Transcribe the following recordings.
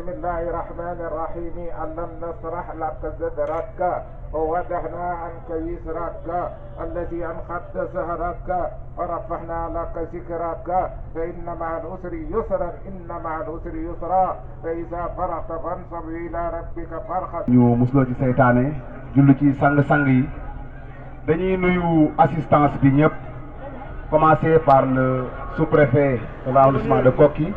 بسم الله الرحمن الرحيم ألم نشرح لك صدرك ووضعنا عنك وزرك الذي أنقض ظهرك ورفعنا لك ذكرك فإن مع العسر يسرا إن مع العسر يسرا فإذا فرغت فانصب إلى ربك فارغب. ñu musloo ci seytaane julli ci sang-sang yi dañuy nuyu assistance bi ñëpp commencer par le sous-préfet de l'arrondissement de Koki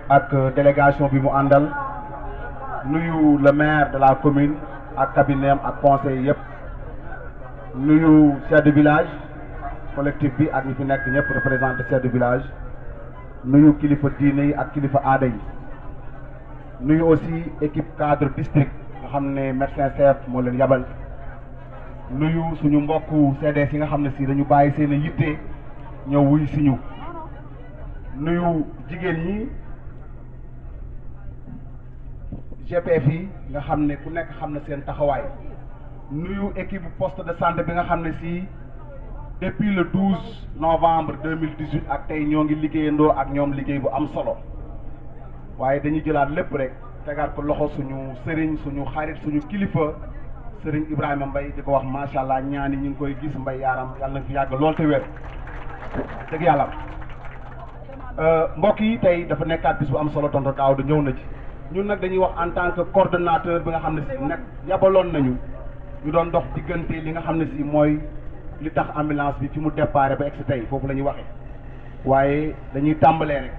ak délégation bi mu àndal nuyu le maire de la commune ak cabinet ak conseil yëpp nuyu chef de village collectif bi ak ñi fi nekk ñëpp représenté chef de village nuyu kilifa diine yi ak kilifa aada yi nuyu aussi équipe cadre district nga xam ne médecin chef moo leen yabal nuyu suñu mbokku CDS yi nga xam ne si dañu bàyyi seen yitte ñëw wuy si ñu nuyu jigéen ñi GPF yi nga xam ne ku nekk xam na seen taxawaay nuyu équipe poste de santé bi nga xam ne si depuis le 12 novembre 2018 ak tey ñoo ngi liggéeyandoo ak ñoom liggéey bu am solo waaye dañuy jëlaat lépp rek tegaat ko loxo suñu sëriñ suñu xarit suñu kilifa sëriñ Ibrahima Mbaye di ko wax macha allah ñaani ñu ngi koy gis Mbaye yaaram yàlla na fi yàgg lool te wér dëgg yàlla mbokk yi tey dafa nekkaat bis bu am solo tonton Daouda ñëw na ci ñun nag dañuy wax en tant que coordonnateur bi nga xam ne si nekk yabaloon nañu ñu doon dox diggante li nga xam ne si mooy li tax ambulance bi fi mu déparé ba egsi tey foofu la ñuy waxee waaye dañuy tàmbalee rek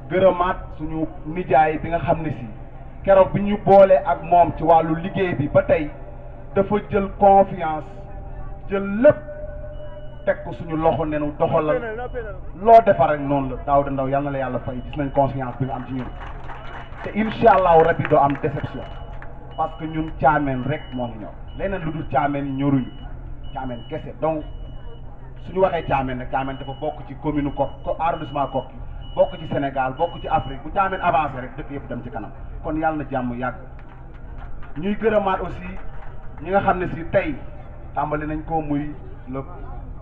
gërëmaat suñu nijaay bi nga xam ne si keroog bi ñu boole ak moom ci wàllu liggéey bi ba tey dafa jël confiance jël lépp teg ko suñu loxo nenu doxalal loo defar rek noonu la Daouda Ndaw yàlla na la yàlla fay gis nañ confiance bi nga am ci ñun te incha allahu rabbi doo am déception parce que ñun caameen rek moo ngi ñor leneen lu dul caameen ñoruñu caameen kese donc suñu waxee caameen nag caameen dafa bokk ci commune ko arrondissement Koki bokk ci Sénégal bokk ci Afrique bu caameen avancé rek dëkk yëpp dem ci kanam kon yàlla na jàmm yàgg ñuy gërëmaat aussi ñi nga xam ne si tey tàmbali nañ ko muy le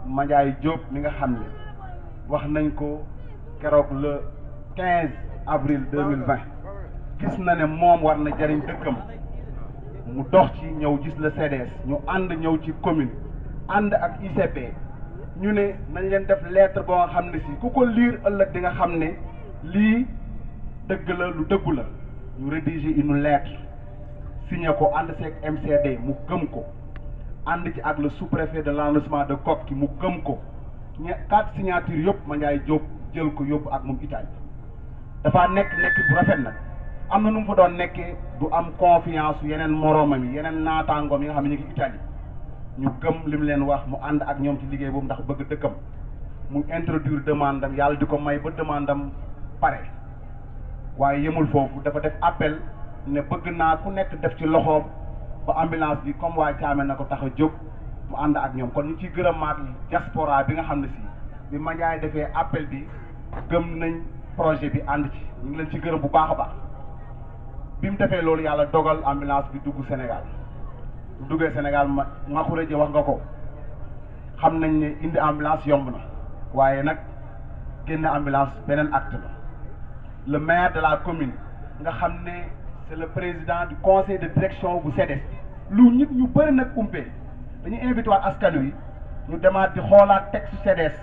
Mandiaye Diop mi nga xam ne wax nañ ko keroog le 15 avril 2020 gis na ne moom war na jariñ dëkkam mu dox ci ñëw gis le CDS ñu ànd ñëw ci commune ànd ak ICP ñu ne nañ leen def lettre boo nga xam ne si ku ko lire ëllëg di nga xam ne lii dëgg la lu dëggu la ñu rédiger une lettre signé ko ànd seeg MCD mu gëm ko ànd ci ak le sous-préfet de l'arrondissement de Koki mu gëm ko 4 signatures yëpp Mandiaye Diop jël ko yóbbu ak moom Italie dafa nekk bu rafet nag am na nu mu fa doon nekkee du am confiance yeneen moroomam yi yeneen naataangoom yi nga xam ne ñu ngi Italie ñu gëm li mu leen wax mu ànd ak ñoom ci liggéey boobu ndax bëgg dëkkam mu introduire demande am yàlla di ko may ba demande am pare waaye yemul foofu dafa def appel ne bëgg naa ku nekk def ci loxoom ba ambulance bi comme waa Thiamène na ko tax a jóg mu ànd ak ñoom kon ñu ciy gërëmaat diaspora bi nga xam ne si bi Mandiaye defee appel bi gëm nañ projet bi ànd ci ñu ngi leen ci gërëm bu baax a baax bi mu defee loolu yàlla dogal ambulance bi dugg Sénégal bu duggee Sénégal ma xure ji wax nga ko xam nañ ne indi ambulance yomb na waaye nag génne ambulance beneen acte la le maire de la commune nga xam ne c'est le président du conseil de direction bu CDS lu nit ñu bëri nag umpee dañuy invité waat askan wi ñu demaat di xoolaat texte CDS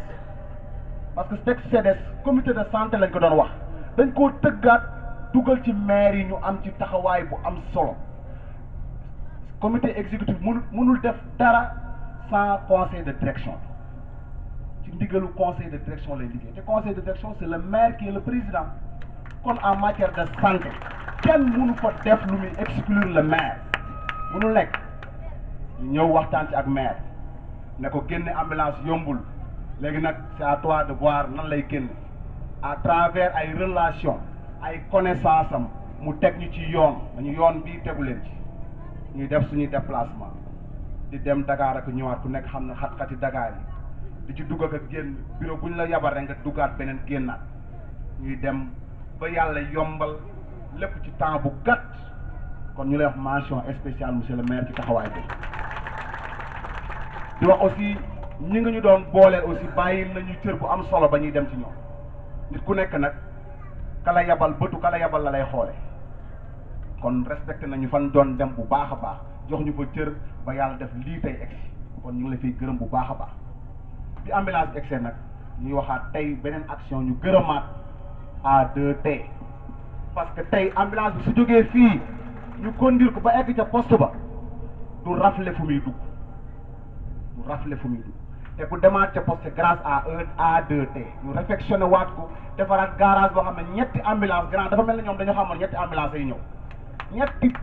parce que texte CDS comité de santé lañ ko doon wax dañ koo tëggaat dugal ci maire yi ñu am ci taxawaay bu am solo comité exécutif mënul def dara sans conseil de direction ci ndigalu conseil de direction lay liggéey te conseil de direction c'est le maire qui est le président kon en matière de santé kenn mënu ko def lu muy exclure le maire mënul nekk ñu ñëw waxtaan ci ak maire ne ko génne ambulance yombul léegi nag c'est à toi de voir nan lay génn à travers ay relations ay connaissance am mu teg ñu ci yoon dañu yoon bii tegu leen ci ñuy def suñuy déplacement di dem Dakar ak ñëwaat ku nekk xam na xat-xati Dakar yi di ci dugg ak génn bureau bu ñu la yabal rek nga duggaat beneen génnaat ñuy dem ba yàlla yombal lépp ci temps bu gàtt kon ñu lay wax mention spéciale monsieur le maire ci taxawaay bi di wax aussi ñi nga ñu doon booleel aussi bàyyi nañu cër bu am solo ba ñuy dem ci ñoom nit ku nekk nag kala yabal bëtu kala yabal la lay xoole kon respecté nañu fan doon dem bu baax a baax jox ñu fa cër ba yàlla def lii tey egsi kon ñu ngi la fiy gërëm bu baax a baax bi ambulance bi egsee nag ñuy waxaat tey beneen action ñu gërëmaat A2T parce que tey ambulance bi su jógee fii ñu conduire ko ba egg ca poste ba du rafle fu muy dugg te ku demaat ca poste grâce à A2T ñu réfectionné waat ko defaraat garage boo xam ne ñetti ambulance grand dafa mel ne ñoom dañoo xamoon ñetti ambulance yi ñëw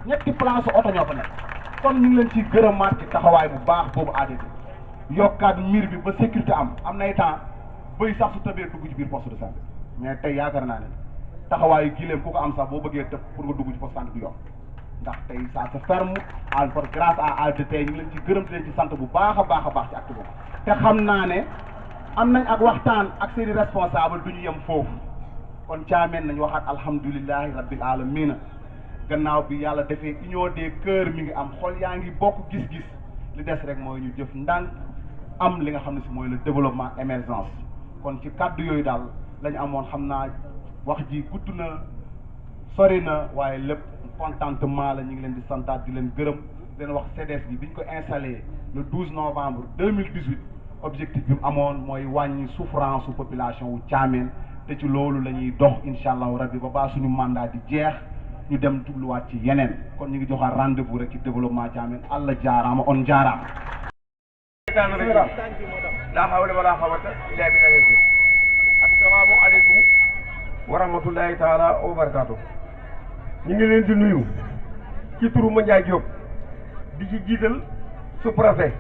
ñetti place oto ñoo fa nekk kon ñu ngi leen ciy gërëmaat ci taxawaay bu baax boobu A2T yokkaat miir bi ba sécurité am nay temps bëy sax su tëbee dugg ci biir poste de santé mais tey yaakaar naa ne taxawaayu gileem ku ko am sax boo bëggee tëb pour nga dugg ci poste de santé du yomb ndax tey ça se ferme encore grâce à A2T ñu ngi leen ci gërëm di leen ci sant bu baax a baax ci acte boobu te xam naa ne am nañ ak waxtaan ak seeni responsable du ñu yem foofu kon caameen nañ waxaat alhamdulilahi rabbil alamina gannaaw bi yàlla defee union des cœurs mi ngi am xol yaa ngi bokk gis-gis li des rek mooy ñu jëf ndànk am li nga xam ne si mooy le développement émergence kon ci kàddu yooyu daal la ñu amoon xam naa wax ji gudd na sori na waaye lépp contentement la ñu ngi leen di santaat di leen gërëm di leen wax CDS bi biñ ko installé le 12 novembre 2018 objectif bi mu amoon mooy wàññi souffrance su population wu Thiamène te ci loolu la ñuy dox incha allahu rabbi ba baa suñu mandat di jeex ñu dem jubluwaat ci yeneen kon ñu ngi joxaat rendez-vous rek ci développement Thiamène Allah jaaraama on jaaraama. laa hawla wala quwwata illa billah. assalaamu aleykum wa rahmatullahi taala wa barakaatu. ñu ngi leen di nuyu ci turu Mandiaye Diop di ci jiital sous-préfet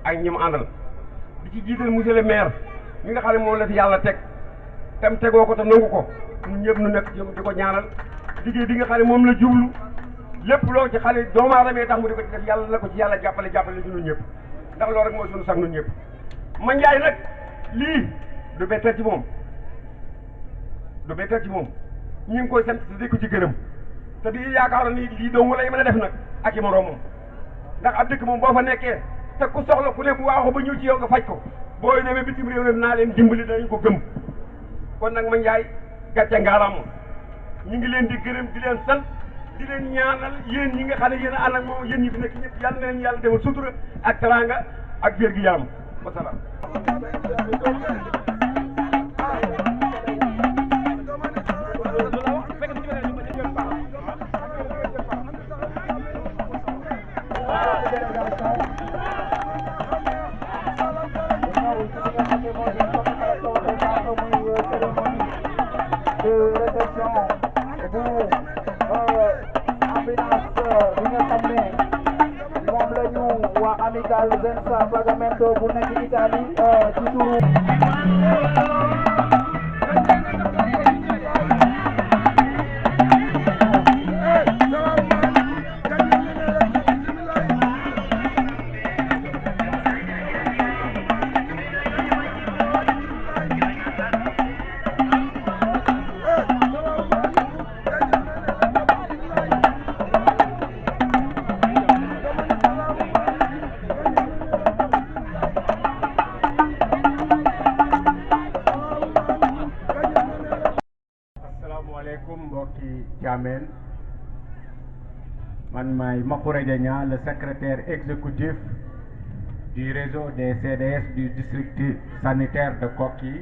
ak ñi mu àndal di ci jiital monsieur le maire mi nga xam ne moom la fi yàlla teg tam tegoo ko te nangu ko ñun ñëpp nu nekk di ko ñaanal liggéey bi nga xam ne moom la jublu lépp loo ci xale doomu aadama yi tax mu di ko ci def yàlla na ko ci yàlla jàppale ci ñun ñëpp ndax loolu rek mooy suñu sax ñun ñëpp. Mandiaye nag lii du betteel ci moom ñu ngi koy sant di ko ci gërëm te di yaakaaroon ni lii dong lay mën a def nag ak i moroomam ndax ab dëkk moom boo fa nekkee te ku soxla ku ne bu waaxoo ba ñëw ci yow nga faj ko booy demee bitim réew nag naa leen dimbali dañ ko gëm kon nag Mandiaye gàcce ngaaraam ñu ngi leen di gërëm di leen sant di leen ñaanal yéen ñi nga xam ne yéen a ànd ak moom yéen ñi fi nekk ñëpp yàlla na leen yàlla defal sutura ak teraanga ak wér gi yaram wasalaam. Amical Zensa Pagamento bu nekk Italie ci turu Thiamène man maay Makoura Diagna le secrétaire exécutif du réseau des CDS du district sanitaire de Koki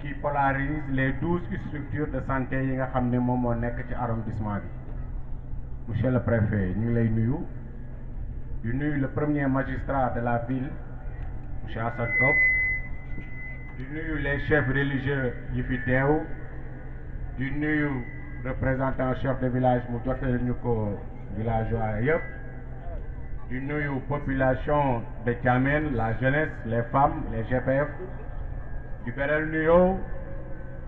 qui polarise les 12 structures de santé yi nga xam ne moom moo nekk ci arrondissement bi. Monsieur le préfet ñu ngi lay nuyu di nuyu le premier magistrat de la ville monsieur Assane Top di nuyu les chefs religieux yi fi teew di nuyu représentant chef de village mu jottali ñu ko villageois yëpp di nuyu population de Thiamène la jeunesse les femmes les GPF di beral nuyoo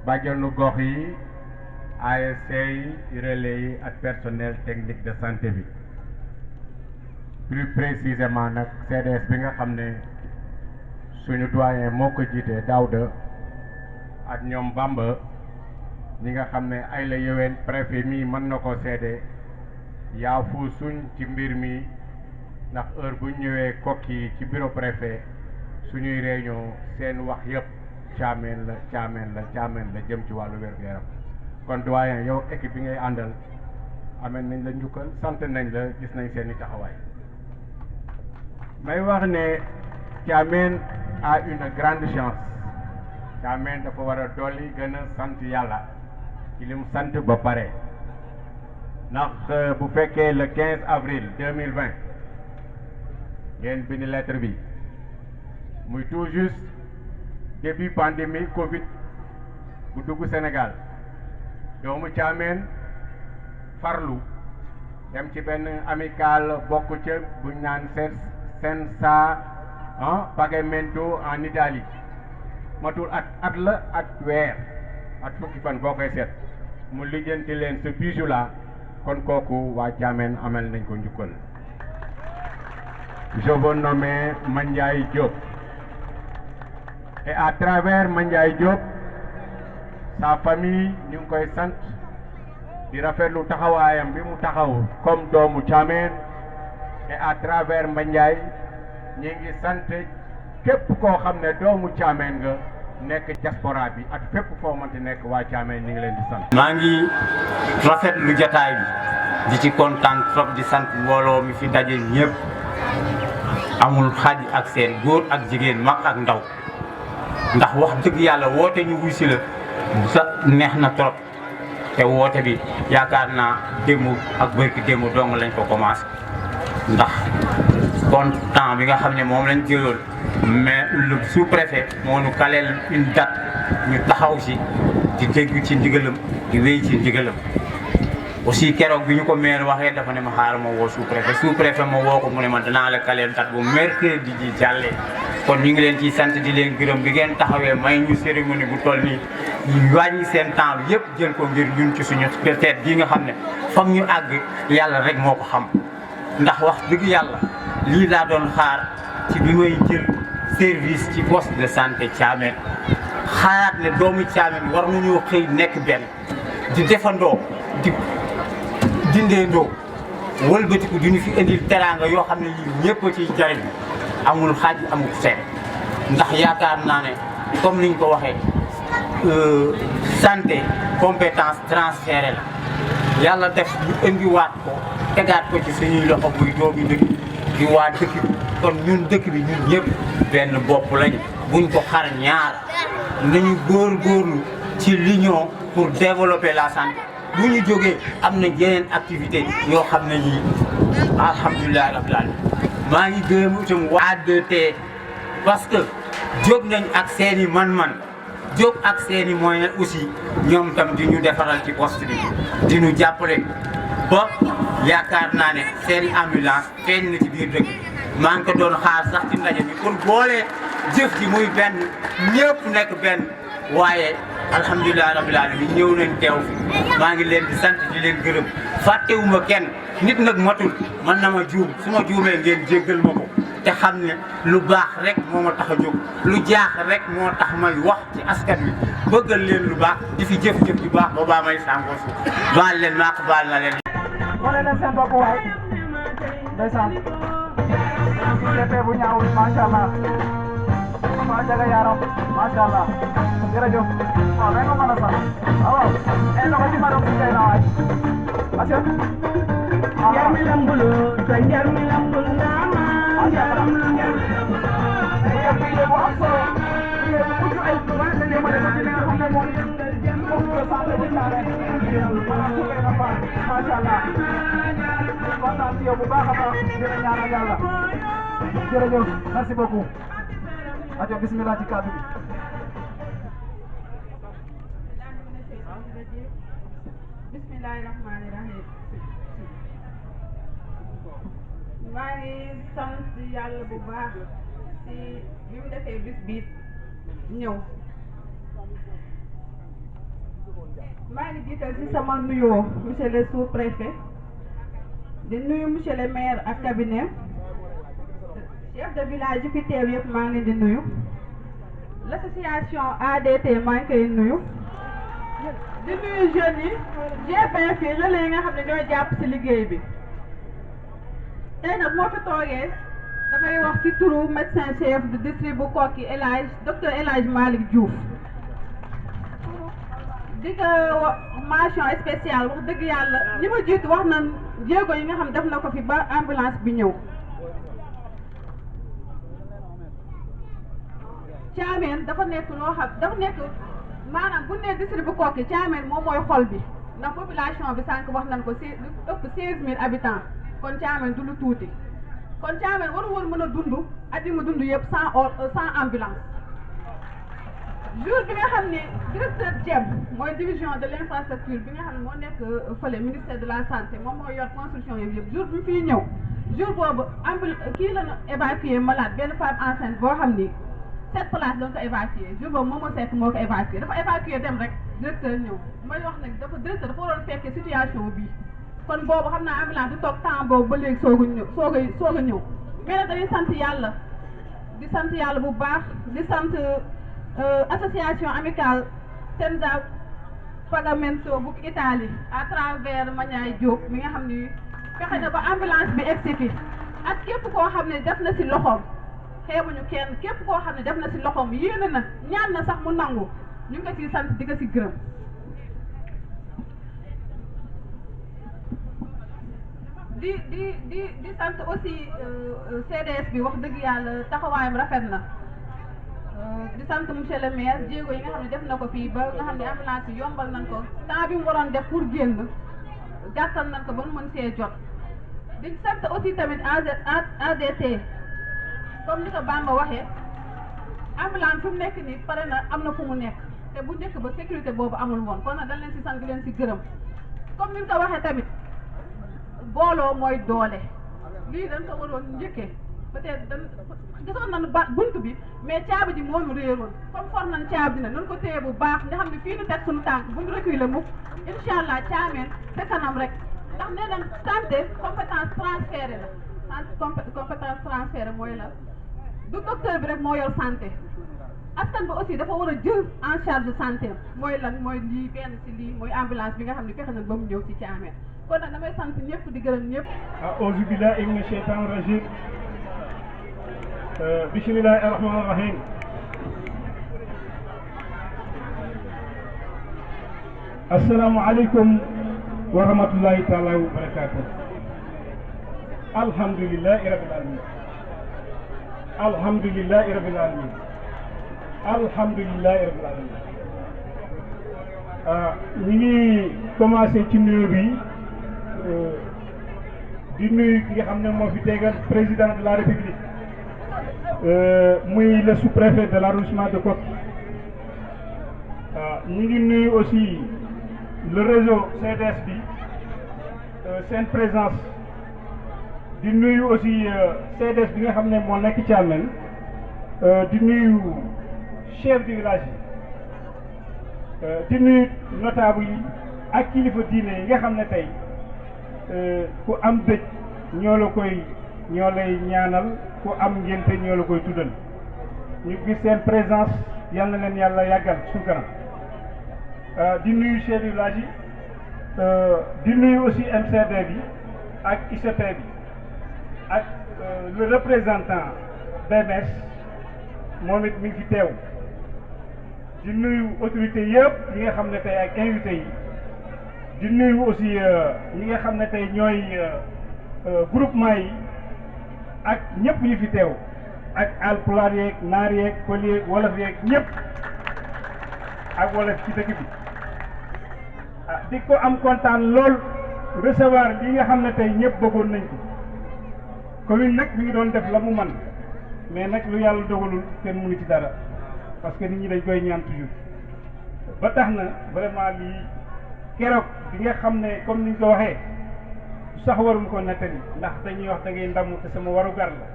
bàjjenu gox yi ASC yi relais yi ak personnel technique de santé bi plus précisément nag CDS bi nga xam ne suñu doyen moo ko jiite Daouda ak ñoom Bamba ñi nga xam ne ay la yoween préfet mi mën na ko seede yaa fu suñ ci mbir mi ndax heure bu ñëwee Koki ci bureau préfet suñuy réunion seen wax yëpp Thiamène la jëm ci wàllu wér-gu-yaram kon doyen yow équipe bi ngay àndal amee nañ la njukkal sant nañ la gis nañ seeni taxawaay may wax ne Thiamène a une grande chance Thiamène dafa war a dolli gën a sant yàlla ci li mu sant ba pare ndax bu fekkee le 15 avril 2020 ngeen bind lettre bi muy tout juste début pandémie Covid bu dugg Sénégal doomu Thiamène farlu dem ci benn amical bokk ca buñ naan Senza Pagamento en Italie matul at la at weer at fukki fan boo koy seet mu lijjanti leen ce bijou là kon kooku waa Thiamène amal nañ ko njukkal. Je veux nommer Mandiaye Diop et à travers Mandiaye Diop sa famille ñu ngi koy sant di rafetlu taxawaayam bi mu taxaw comme doomu Thiamène et à travers Mandiaye ñi ngi sant képp koo xam ne doomu Thiamène nga nekk diaspora bi ak fépp foo mënti nekk waa Thiamène ñi ngi leen di sant. maa ngi rafetlu jotaay bi di ci kontaan trop di sant mbooloo mi fi daje ñëpp amul xaaj ak seen góor ak jigéen mag ak ndaw ndax wax dëgg yàlla woote ñu wuy si la sa neex na trop te woote bi yaakaar naa démb ak bërki démb dong lañ ko commencé ndax kon temps bi nga xam ne moom lañ jëloon mais le sous-préfet moo nu kaleel une date ñu taxaw si di dégg ci ndigalam di wéy ci ndigalam aussi keroog bi ñu ko maire waxee dafa ne ma xaaral ma woo sous-préfet ma woo ko mu ne ma danaa la kaleel date bu mercredi ji jàllee kon ñu ngi leen ciy sant di leen gërëm bi ngeen taxawee may ñu cérémonie bu toll nii ñu wàññi seen temps bi yëpp jël ko ngir ñun ci suñu fête bii nga xam ne foog ñu àgg yàlla rek moo ko xam ndax wax dëgg yàlla lii laa doon xaar ci bi may jël service ci poste de santé Thiamène xaaraat ne doomu Thiamène war nañoo xëy nekk benn di defandoo di dindeendoo wëlbatiku di ñu fi indil teraanga yoo xam ne lii ñëpp a ciy jariñ amul xaaj amul seen ndax yaakaar naa ne comme niñ ko waxee santé compétence transférée la yàlla def ñu indiwaat ko tegaat ko ci suñuy loxo muy doomi dëkk di waa dëkk bi kon ñun dëkk bi ñun ñëpp benn bopp lañu buñ ko xar ñaar nañu góorgóorlu ci l'union pour développer la santé bu ñu jógee am na yeneen activité yoo xam ne yii alhamdulilah rabbil alamin maa ngi gërëm itam waa ADT parce que jóg nañ ak seen i man-man jóg ak seen i moyen aussi ñoom tam di ñu defaral ci poste bi di ñu jàppale ba yaakaar naa ne seen i ambulance feeñ na ci biir dëkk maa ngi ko doon xaar sax ci ndaje bi pour boole jëf ji muy benn ñëpp nekk benn waaye alhamdulilah rabbil alamin ñëw nañ teew fi maa ngi leen di sant di leen gërëm fàttewuma kenn nit nag matul man na ma juum su ma juumee ngeen jéggal ma ko te xam ne lu baax rek moo ma tax a jóg lu jaax rek moo tax may wax ci askan wi bëggal leen lu baax di fi jëf-jëf ju baax boobaa may sàngoo suuf baal leen maak baal na leen wane leen seen bopp waay ndeysaan CP bu ñaaw macha allah maa jaga yaram macha allah jërëjëf waaw may ma mën a sax waaw loxo ci madam si na waay aca Jarmi lambulu sa jarmi lambul nama jaram lu jarmi lambulu bu am solo bu mucc ay wala ne ma def ci li nga xam ne moom ko santé bu ñaare macha allah kontaan ci yow bu baax a baax dina ñaanal yàlla jërëjëf merci beaucoup aco bismillah ci kàddu bi bismillahi rahmani rahim maa ngi sant yàlla bu baax ci bi mu defee bis bi ñëw maa ngi jiital ci sama nuyoo monsieur le sous-préfet di nuyu monsieur le maire ak cabinet chef de village yi fi teew yëpp maa ngi leen di nuyu l'association ADT maa ngi koy nuyu di nuyu jeunes yi GPF fi relais yi nga xam ne ñooy jàpp ci liggéey bi tey nag moo fi toogee damay wax ci turu médecin chef du district bu Koki docteur El Hadj Malick Diouf di ko mention spéciale wax dëgg yàlla ñi ma jiitu wax nañ jéego yi nga xam def na ko fi ba ambulance bi ñëw. Thiamène dafa nekk loo xam dafa nekk maanaam bu nee district bu Koki Thiamène moom mooy xol bi ndax population bi sànq wax nañ ko si lu ëpp 16000 habitants kon Thiamène du lu tuuti kon Thiamène waru woon mën a dund at yi mu dund yëpp sans ambulance. jour bi nga xam ne directeur Diep mooy division de l' infrastructure bi nga xam ne moo nekk fële ministère de la santé moom mooy yor construction yëpp jour bi fii ñëw jour boobu kii la ñu évacué malade benn femme enceinte boo xam ni 7 places doon ko évacué jour boobu moom moo seet moo ko évacué dafa évacué dem rek directeur ñëw may wax nag dafa directeur dafa waroon fekkee situation bii kon boobu xam naa ambulance du toog temps boobu ba léegi soog a ñëw mais nag dañuy sant yàlla di sant yàlla bu baax di sant association amicale Senza Pagamento bu Italie à travers Maniaye Diop mi nga xam ni fexe na ba ambulance bi egsi fi ak képp koo xam ne def na si loxoom xeebuñu kenn képp koo xam ne def na si loxoom yéene na ñaan na sax mu nangu ñu ngi ko siy sant di ko si gërëm. di sant aussi CDS bi wax dëgg yàlla taxawaayam rafet na. di sant monsieur le maire jéego yi nga xam ne def na ko fii ba nga xam ne ambulance bi yombal nañ ko temps bi mu waroon def pour génn gàttal nañ ko ba mu mën see jot di sant aussi tamit ADT comme ni ko Bamba waxee ambulance fi mu nekk nii pare na am na fu mu nekk te bu njëkk ba sécurité boobu amul woon kon nag dañ leen si sant di leen si gërëm comme ni ko waxee tamit booloo mooy doole lii dañ ko waroon njëkkee peut-être dañ gisoon nañu bunt bi mais caabi ji moo ñu réeroon comme for nañ caabi na nañ ko téye bu baax nga xam ne fii ñu teg suñu tànk bu ñu reculer mukk incha allah Thiamène te kanam rek ndax nee nañ santé compétence transférée la compétence transférée mooy la du docteur bi rek moo yor santé askan bi aussi dafa war a jël en charge santé mooy lan mooy lii benn si lii mooy ambulance bi nga xam ne fexe nañ ba mu ñëw ci Thiamène kon nag damay sant ñëpp di gërëm ñëpp. auzu billahi mina shaytaani rajim bismillahi rahmani rahim assalaamu aleykum wa rahmatullahi taala wa barakatuh alhamdulillahi rabbil alamin alhamdulillahi rabbil alamin alhamdulillahi rabbil alamin ñu ngi commencé ci nuyu bi di nuyu ki nga xam ne moo fi tegal président de la république muy le sous-préfet de l'arrondissement de Koki ñu ngi nuyu aussi le réseau CDS bi seen présence di nuyu aussi CDS bi nga xam ne moo nekk Thiamène di nuyu chef du village yi di nuyu notable yi ak kilifa diine yi nga xam ne tey ku am dëj ñoo lay ñaanal ku am ngénte ñoo la koy tuddal ñu gis seen présence yal na leen yàlla yàggal suñu kanam di nuyu chef du village yi di nuyu aussi MCD bi ak ICP bi ak le représentant BMS moom it mi ngi fi teew di nuyu autorité yëpp yi nga xam ne tey ak invité yi di nuyu aussi ñi nga xam ne tey ñooy groupement yi ak ñëpp ñu fi teew ak alpulaar yeeg naar yeeg pël yeeg wolof yeeg ñëpp ak wolof ci dëkk bi di ko am kontaan lool recevoir li nga xam ne tey ñëpp bëggoon nañ ko commune nag mi ngi doon def la mu man mais nag lu yàlla dogalul kenn mënu ci dara parce que nit ñi dañ koy ñaan toujours ba tax na vraiment lii keroog bi nga xam ne comme niñ ko waxee sax waruma ko nettali ndax dañuy wax da ngay ndamu te sama waru gar la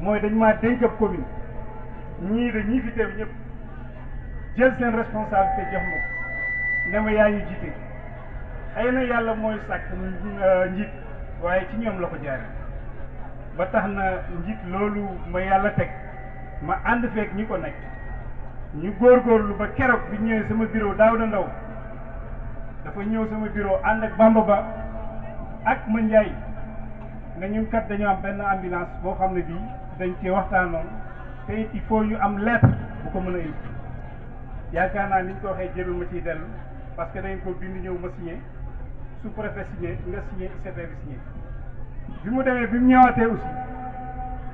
mooy dañ maa dénk ab commune ñii fi teew ñëpp jël seen responsabilité jox ma ko ne ma yaa ñu jiite xëy na yàlla mooy sàkk njiit waaye ci ñoom la ko jaare ba tax na njiit loolu ma yàlla teg ma ànd feek ñi ko nekk ñu góorgóorlu ba keroog bi ñëwee sama bureau daaw da ndaw dafa ñëw sama bureau ànd ak Bamba Ba ak ma Ndiaye ne ñun kat dañoo am benn ambulance boo xam ne bii dañ cee waxtaanoon te it il faut ñu am lettre bu ko mën a indi yaakaar naa ni ñu ko waxee jërul ma ciy dellu parce que dañ ko bind ñëw ma signé sous-préfet signé nga signé ICP bi signé bi mu demee bi mu ñëwaatee aussi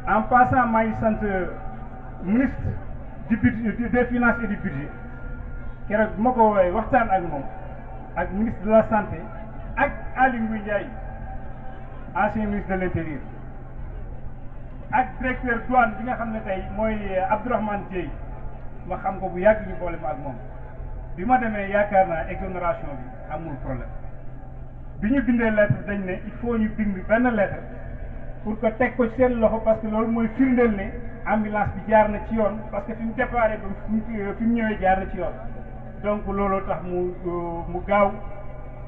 en passant maa ngi sant ministre du budget des finances et du budget keroog bi ma ko woowee waxtaan ak moom ak ministre de la santé ak Aly Ngouille Ndiaye ancien ministre de l'intérieur ak directeur douane bi nga xam ne tey mooy Abdourahmane Dieye ma xam ko bu yàgg ñu boole ma ak moom bi ma demee yaakaar naa exonération bi amul problème bi ñu bindee lettre dañ ne il faut ñu bind benn lettre pour que teg ko seen loxo parce que loolu mooy firndeel ne ambulance bi jaar na ci yoon parce que fi mu déparé ba fi mu ñëwee jaar na ci yoon donc looloo tax mu gaaw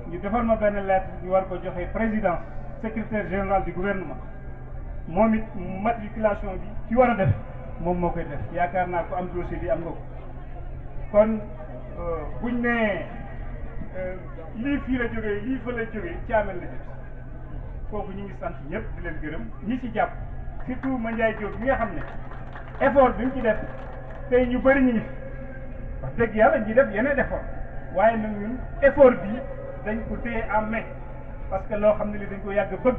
ñu defal ma benn lettre ñu war ko joxe président secrétaire général du gouvernement moom it matriculation bi ci war a def moom moo koy def yaakaar naa ko am dossier bi am nga ko kon buñ nee lii fii la jógee lii fa la jógee Thiamène la jëm kooku ñu ngi sant ñëpp di leen gërëm ñi ci jàpp surtout Mandiaye Diop bi nga xam ne effort bi mu ci def tey ñu bëri ñu ngi fi wax dëgg yàlla ñu def yeneen effort waaye nag ñun effort bi dañ ko téye en main parce que loo xam ne li dañ ko yàgg bëgg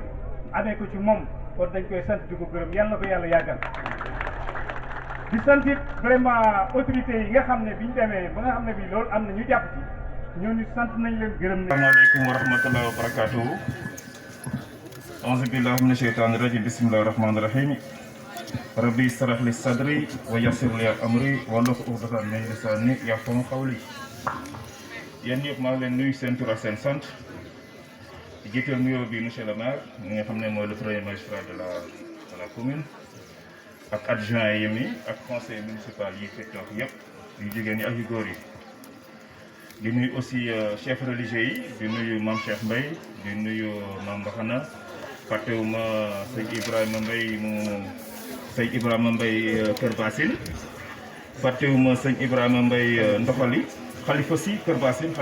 amee ko ci moom kon dañ koy sant di ko gërëm yàlla na ko yàlla yàggal di sant it vraiment autorités yi nga xam ne bi ñu demee ba nga xam ne bi loolu am na ñu jàpp ci ñooñu sant nañ leen gërëm nañ. asalaamaaleykum wa rahmatullahi wa barakaatuhu. auzu billahi mina sheytaani rajim bismillahi rahmaani rahim. rabbi israh li sadri wa yassir li amri wahlul uqdatan min lisani yafqahu qawli. yéen ñëpp maa ngi leen nuyu seen tur ak seen sant di jiital nuyoo bi monsieur le maire mi nga xam ne mooy le premier magistrat de la commune ak adjoint yi mi ak conseil municipal yi fi toog yëpp yu jigéen ñi ak yu góor yi. di nuyu aussi chef religieux yi di nuyu Mame Cheikh Mbaye di nuyu Mame Mbaxana fàttewuma sëñ Ibrahima Mbaye mu sëñ Ibrahima Mbaye Kër Bassine fàttewuma sëñ Ibrahima Mbaye Ndoxali Khalifa si Kër Bassine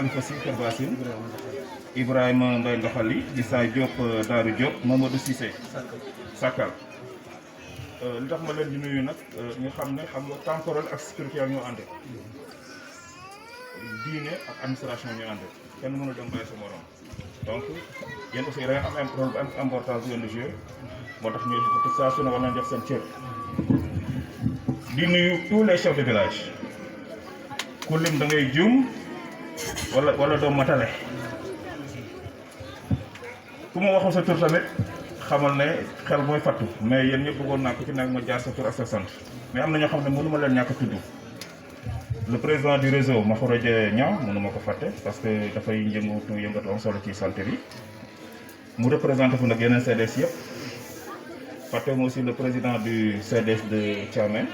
Ibrahima Mbaye Ndoxali Issa Diop Daaru Diop Mamadou Cissé Sakal li tax ma leen di nuyu nag ñu xam ne xam nga temporel ak spirituel ñoo ànd diine ak administration ñu ànd kenn mënul dem bàyyi sa morom donc yéen aussi da ngeen am rôle bu am importance bu ngeen di jouer moo tax ñu saa su ne war nañ jox seen cër di nuyu tous les chefs de village ku lim da ngay juum wala doo matale ku ma waxul sa tur tamit xamal ne xel mooy fattu mais yéen ñëpp bëggoon naa ko ci nekk ma jaar sa tur ak sa sant mais am na ñoo xam ne mënu ma leen ñàkk a tudd le président du réseau Makhouradja Niang mënu ma ko fàtte parce que dafay yëngatu am solo ci santé bi mu représenté fu nag yeneen CDS yëpp fàtte ma aussi le président du CDS de Thiamène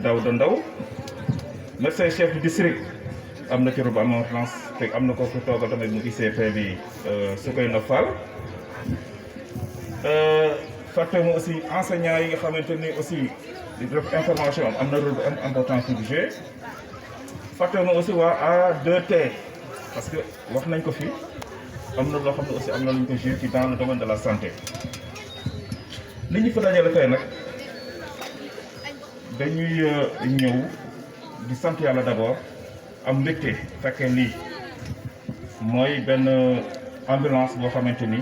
Daouda Ndaw médecin chef du district am na ci rob am France te am na ko fi toogal tamit mu ICP bi Soukeyna Fall fàtte ma aussi enseignants yi nga xamante ni aussi di def information am na rôle bu important ci jouer fàtte ma aussi waa A2T parce que wax nañ ko fi am na loo xam ne aussi am na lu ñu ko jouer ci dans le domaine de la santé li ñu fa dajale tey nag dañuy ñëw di sant yàlla d'abord am mbégte fekkee lii mooy benn ambulance boo xamante ni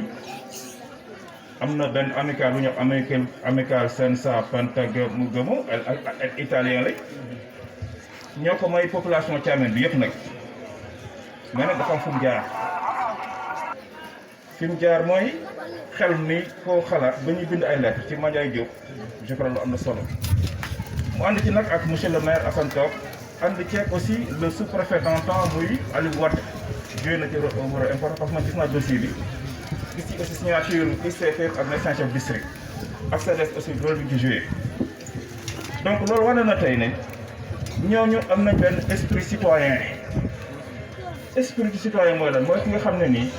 am na benn amical bu ñu wax amical Senza Pantagamo ak italien la ñoo ko may population Thiamène bi yëpp nag mais nag dafa am fu mu jaar fi mu jaar mooy xel ni koo xalaat ba ñuy bind ay lettres ci Mandiaye Diop je crois lu am na solo mu ànd ci nag ak monsieur le maire Assane Top ànd ceeg aussi le sous-préfet d'antan muy Aliou Wade joué na ci rôle important parce que man gis naa dossier bi gis ci aussi signature ICP ak médecin chef district ak CDS aussi rôle bi ci joué donc loolu wane na tey ne ñooñu am nañ benn esprit citoyen mooy lan mooy ki nga xam ne nii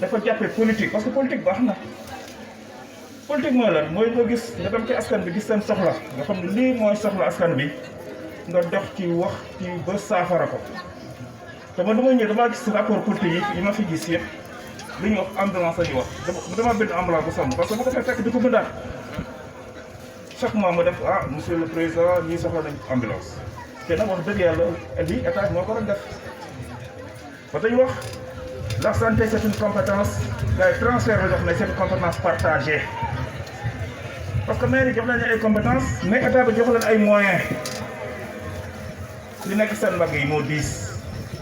dafa jàppee politique parce que politique baax na politique mooy lan mooy nga gis nga dem ci askan bi gis seen soxla nga xam ne lii mooy soxla askan bi nga dox ci wax ci ba saafara ko te man dama ñëw damaa gis rapport politique yi ma fi gis yëpp li ñuy wax ambulance la ñuy wax dama bind ambulance bu sonn parce que bu ko fekk di ko bindaat chaque mois ma def monsieur le président ñii soxla nañ ambulance te nag wax dëgg yàlla lii état moo ko doon def ba dañu wax la santé c'est une compétence gars yi transfert la jox ne c'est une compétence partagée parce que maire yi jox nañu ay compétences mais état bi jox leen ay moyens li nekk seen mbagg yi moo diis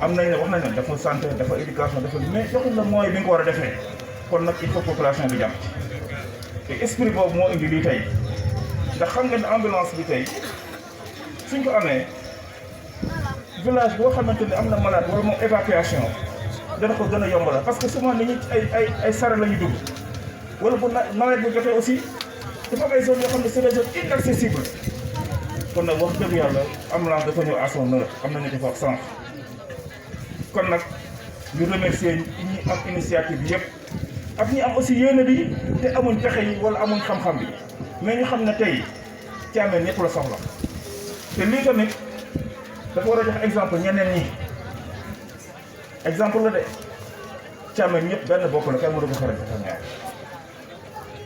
am nañ ne wax nañ ne dafa santé dafa éducation dafa mais joxuñ la moyen bi nga ko war a defee kon nag il faut population bi jàpp te esprit boobu moo indi lii tey ndax xam ngeen ne ambulance bi tey suñ ko amee village boo xamante ni am na malade wala moom évacuation dana ko gën a yombal parce que souvent nit ñi ay sare la ñu dugg wala bu nawet bu jotee aussi dafa am ay zones yoo xam ne c'est des zones inaccessibles kon nag wax dëgg yàlla ambulance dafa ñëw à son heure am nañu ko wax sànq kon nag ñu remercier ñi am initiative bi yëpp ak ñi am aussi yéene bi te amuñ pexe yi wala amuñ xam-xam bi mais ñu xam ne tey Thiamène ñëpp la soxla te lii tamit dafa war a jox exemple ñeneen ñi exemple la de Thiamène ñëpp benn bopp la kay mu dugg xarit dafa ñaar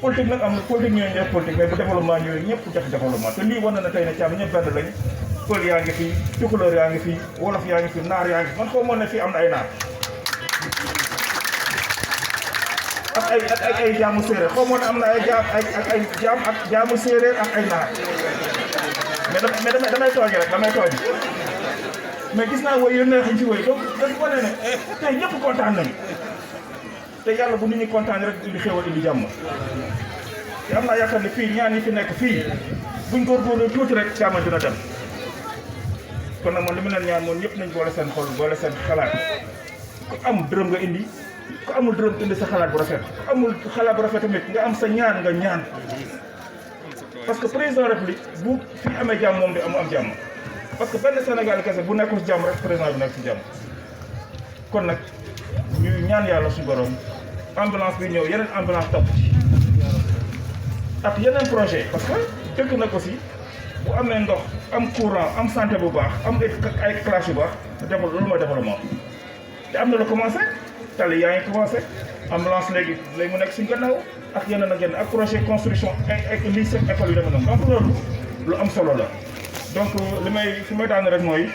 politique nag am na politique ñooy def politique mais bu développement ñooyu ñëpp def développement te lii wane na tey ne Thiamène ñëpp benn lañ pël yaa ngi fi tukulóor yaa ngi fi wolof yaa ngi fi naar yaa ngi fi man xaw ma ne fii am na ay naar ak ay jaamu séeréer xaw ma ne am na ay jaam ak jaamu séeréer ak ay naar mais damay tooñ rek damay tooñ mais gis naa woy yu neex yi ci woy donc dafa wane ne tey ñëpp kontaan nañu te yàlla bu nit ñi kontaan rek indi xéwal indi jàmm te am naa yaakaar ne fii ñaan yi fi nekk fii buñ góorgóorlu tuuti rek Thiamène dina dem kon nag man li mu leen ñaan moom ñëpp nañ boole seen xol boole seen xalaat ku am dërëm nga indi ku amul dërëm indi sa xalaat bu rafet ku amul xalaat bu rafet tamit nga am sa ñaan nga ñaan parce que président de la République bu fi amee jàmm moom di am jàmm parce que benn Sénégal kese bu nekkul si jàmm rek président bi nekk si jàmm kon nag ñu ñaan yàlla su borom ambulance bi ñëw yeneen ambulance topp ak yeneen projet parce que dëkk na ko si bu amee ndox am courant am santé bu baax am ay classe yu baax loolu mooy développement te am na lu commencé tali yaa ngi commencé ambulance léegi mu nekk suñu gannaaw ak yeneen ak yeneen ak projet construction ay lycée école yu demee noonu donc loolu lu am solo la donc fi may daan rek mooy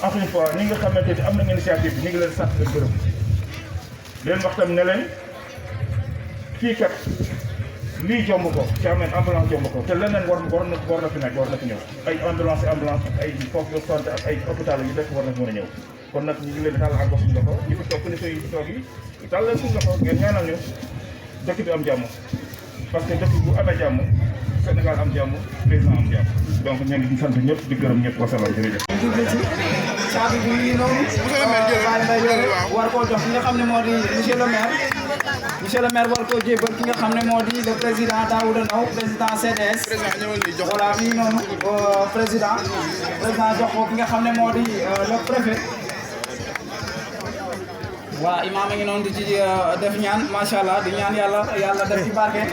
encore une fois ñi nga xamante ni am nañ initiative bi ñu ngi leen sant leen gërëm leen wax tam ne leen kii kat lii jomb ko Thiamène ambulance jomb ko te leneen war na fi nekk war na fi ñëw ay ambulance ak ay poste de santé ak ay hôpital yu nekk war na fi mën a ñëw kon nag ñu ngi leen di tàll ak suñu loxo ñu fi toog kilifa yi fi toog yi tàll leen suñu loxo ngeen ñaanal ñu dëkk bi am jàmm parce que dëkk bu amee jàmm Sénégal am jàmm président am jàmm donc ñu ngi sant ñëpp di gërëm ñëpp wasalaam jërëjëf. caabi bi ngi noonu war koo jox ki nga xam ne moo di monsieur le maire war koo jébal ki nga xam ne moo di le président Daouda Ndao président CDS voilà mi ngi noonu président jox ko ki nga xam ne moo di le préfet voilà imaam a ngi noonu di ci def ñaan macha allah di ñaan yàlla def ci barke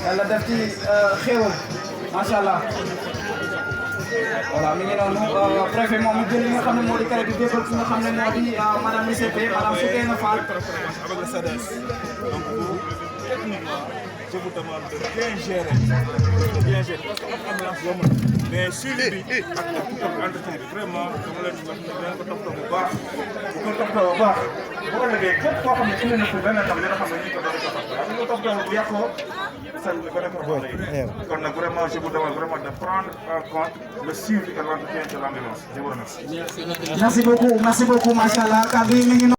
yàlla def ci xéewal macha allah voilà mi ngi noonu préfet moom mu jël li nga xam ne moo di kare di jébal ki nga xam ne moo di madame l'ICP madame Soukeyna Fall. Avec le SADES, donc vous, techniquement, je vous demande de bien gérer, parce que notre ambulance yomb na mais suivi bi ak entretien bi vraiment dama leen wax ne dinañ ko toppatoo bu baax bu ko toppatoo bu baax bu ko liggéey képp koo xam ne indi na ko benn tam dina xam ne ñu ko doon toppatoo ak ñu ko toppatoo bu yàqoo seen ko defar boo lay kon nag vraiment je vous demande vraiment de prendre en compte le suivi et l'entretien de l'ambulance je vous remercie. Merci beaucoup macha allah kàddu yi mi ngi